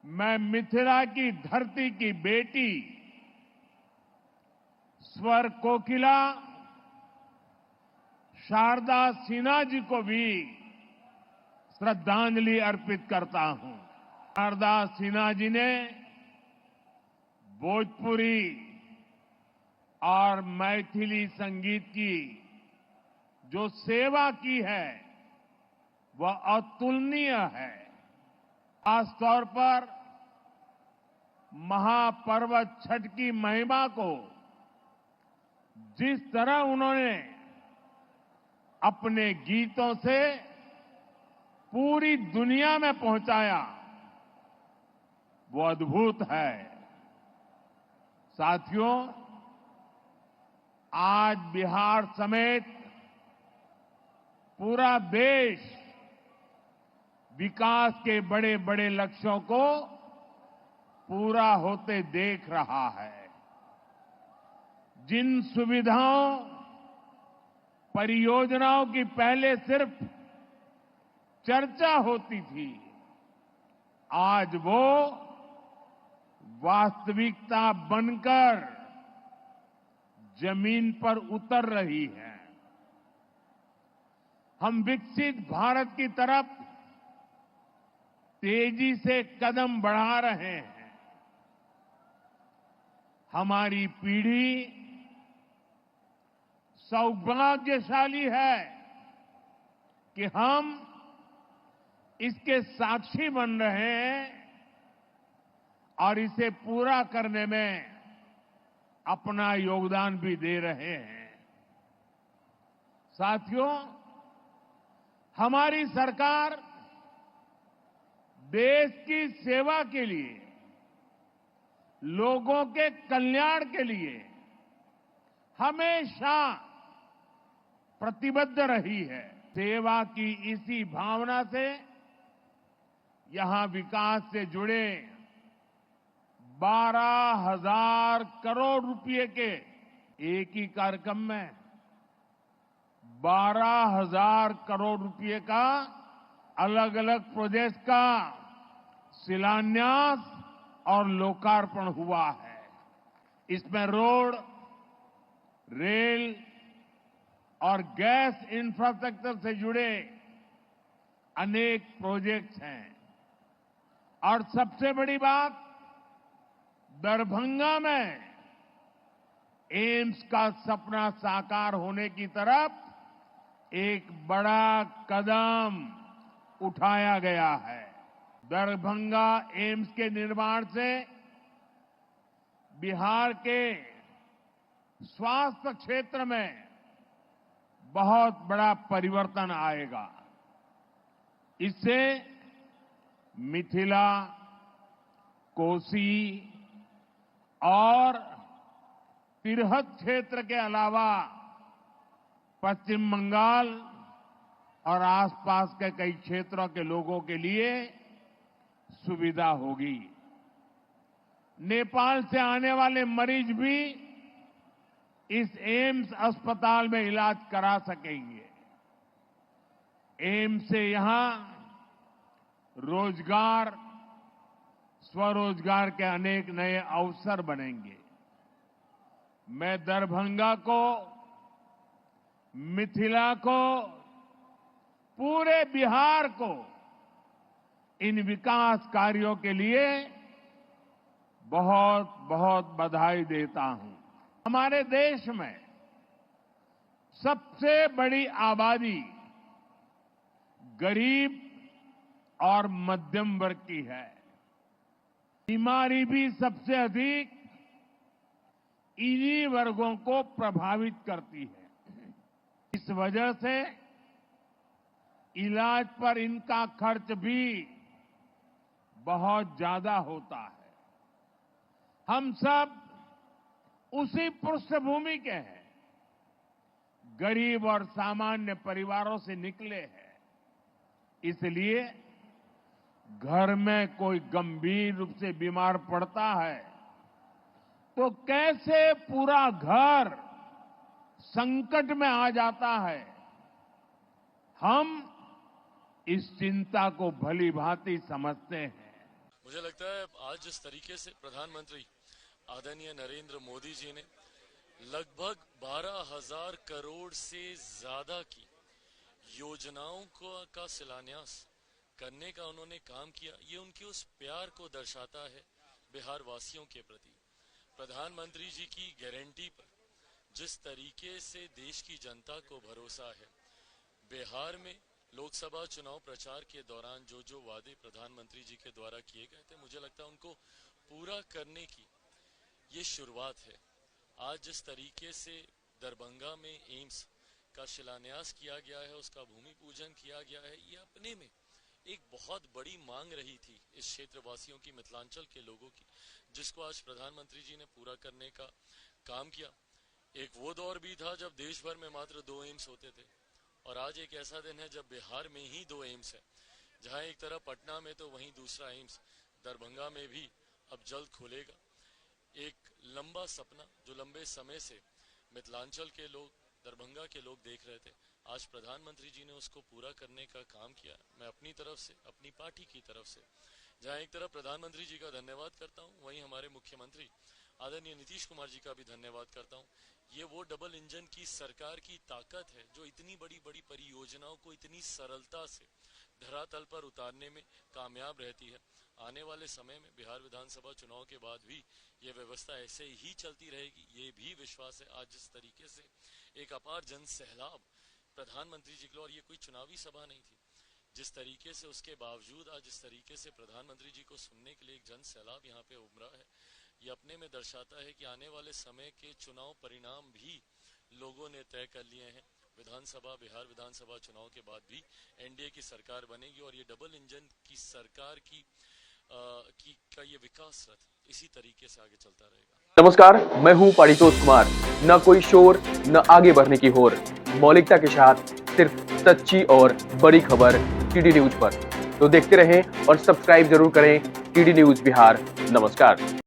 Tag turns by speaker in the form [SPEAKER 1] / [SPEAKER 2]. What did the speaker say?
[SPEAKER 1] मैं मिथिला की धरती की बेटी स्वर कोकिला शारदा सिन्हा जी को भी श्रद्धांजलि अर्पित करता हूं। शारदा सिन्हा जी ने भोजपुरी और मैथिली संगीत की जो सेवा की है वह अतुलनीय है। खासतौर पर महापर्व छठ की महिमा को जिस तरह उन्होंने अपने गीतों से पूरी दुनिया में पहुंचाया वो अद्भुत है। साथियों, आज बिहार समेत पूरा देश विकास के बड़े बड़े लक्ष्यों को पूरा होते देख रहा है। जिन सुविधाओं, परियोजनाओं की पहले सिर्फ चर्चा होती थी, आज वो वास्तविकता बनकर जमीन पर उतर रही है। हम विकसित भारत की तरफ तेजी से कदम बढ़ा रहे हैं। हमारी पीढ़ी सौभाग्यशाली है कि हम इसके साक्षी बन रहे हैं और इसे पूरा करने में अपना योगदान भी दे रहे हैं। साथियों, हमारी सरकार देश की सेवा के लिए, लोगों के कल्याण के लिए हमेशा प्रतिबद्ध रही है। सेवा की इसी भावना से यहां विकास से जुड़े 12,000 करोड़ रुपए के एक ही कार्यक्रम में 12,000 करोड़ रुपए का अलग अलग प्रोजेक्ट का शिलान्यास और लोकार्पण हुआ है। इसमें रोड, रेल और गैस इंफ्रास्ट्रक्चर से जुड़े अनेक प्रोजेक्ट्स हैं। और सबसे बड़ी बात, दरभंगा में एम्स का सपना साकार होने की तरफ एक बड़ा कदम उठाया गया है। दरभंगा एम्स के निर्माण से बिहार के स्वास्थ्य क्षेत्र में बहुत बड़ा परिवर्तन आएगा। इससे मिथिला, कोसी और तिरहुत क्षेत्र के अलावा पश्चिम बंगाल और आसपास के कई क्षेत्रों के लोगों के लिए सुविधा होगी। नेपाल से आने वाले मरीज भी इस एम्स अस्पताल में इलाज करा सकेंगे। एम्स से यहां रोजगार, स्वरोजगार के अनेक नए अवसर बनेंगे। मैं दरभंगा को, मिथिला को, पूरे बिहार को इन विकास कार्यों के लिए बहुत बहुत बधाई देता हूं। हमारे देश में सबसे बड़ी आबादी गरीब और मध्यम वर्ग की है। बीमारी भी सबसे अधिक इन्हीं वर्गों को प्रभावित करती है। इस वजह से इलाज पर इनका खर्च भी बहुत ज्यादा होता है। हम सब उसी पृष्ठभूमि के हैं, गरीब और सामान्य परिवारों से निकले हैं। इसलिए घर में कोई गंभीर रूप से बीमार पड़ता है तो कैसे पूरा घर संकट में आ जाता है, हम इस चिंता को भली भांति समझते हैं।
[SPEAKER 2] मुझे लगता है आज जिस तरीके से प्रधानमंत्री आदरणीय नरेंद्र मोदी जी ने लगभग 12,000 करोड़ से ज्यादा की योजनाओं का शिलान्यास करने का उन्होंने काम किया, ये उनके उस प्यार को दर्शाता है बिहार वासियों के प्रति। प्रधानमंत्री जी की गारंटी पर जिस तरीके से देश की जनता को भरोसा है, बिहार में लोकसभा चुनाव प्रचार के दौरान जो जो वादे प्रधानमंत्री जी के द्वारा किए गए थे, मुझे लगता है उनको पूरा करने की ये शुरुआत है। आज जिस तरीके से दरभंगा में एम्स का शिलान्यास किया गया है, उसका भूमि पूजन किया गया है, ये अपने में एक बहुत बड़ी मांग रही थी इस क्षेत्रवासियों की, मिथिलांचल के लोगों की, जिसको आज प्रधानमंत्री जी ने पूरा करने का काम किया। एक वो दौर भी था जब देश भर में मात्र 2 एम्स होते थे, और आज एक ऐसा दिन है जब बिहार में ही 2 एम्स है, जहां एक तरफ पटना में तो वहीं दूसरा एम्स दरभंगा में भी अब जल्द खुलेगा। एक लंबा सपना जो लंबे समय से मिथिलांचल के लोग, दरभंगा के लोग देख रहे थे, आज प्रधानमंत्री जी ने उसको पूरा करने का काम किया। मैं अपनी तरफ से, अपनी पार्टी की तरफ से, जहां एक तरफ प्रधानमंत्री जी का धन्यवाद करता हूं, वहीं हमारे मुख्यमंत्री आदरणीय नीतीश कुमार जी का भी धन्यवाद करता हूं। ये वो डबल इंजन की सरकार की ताकत है जो इतनी बड़ी बड़ी परियोजनाओं को इतनी सरलता से धरातल पर उतारने में कामयाब रहती है। आने वाले समय में बिहार विधानसभा चुनाव के बाद भी ये व्यवस्था ऐसे ही चलती रहेगी, ये भी विश्वास है। आज जिस तरीके से एक अपार जन सैलाब प्रधानमंत्री जी को, और ये कोई चुनावी सभा नहीं थी, जिस तरीके से उसके बावजूद आज इस तरीके से प्रधानमंत्री जी को सुनने के लिए एक जन सैलाब यहाँ पे उमड़ा है, ये अपने में दर्शाता है कि आने वाले समय के चुनाव परिणाम भी लोगों ने तय कर लिए हैं। बिहार विधानसभा चुनाव के बाद भी एनडीए की सरकार बनेगी, और ये डबल इंजन की सरकार का ये विकास रथ इसी तरीके से आगे चलता रहेगा।
[SPEAKER 3] नमस्कार, मैं हूं पारितोष कुमार। न कोई शोर, न आगे बढ़ने की होर, मौलिकता के साथ सिर्फ सच्ची और बड़ी खबर टीडी न्यूज पर। तो देखते रहें और सब्सक्राइब जरूर करें टीडी न्यूज बिहार। नमस्कार।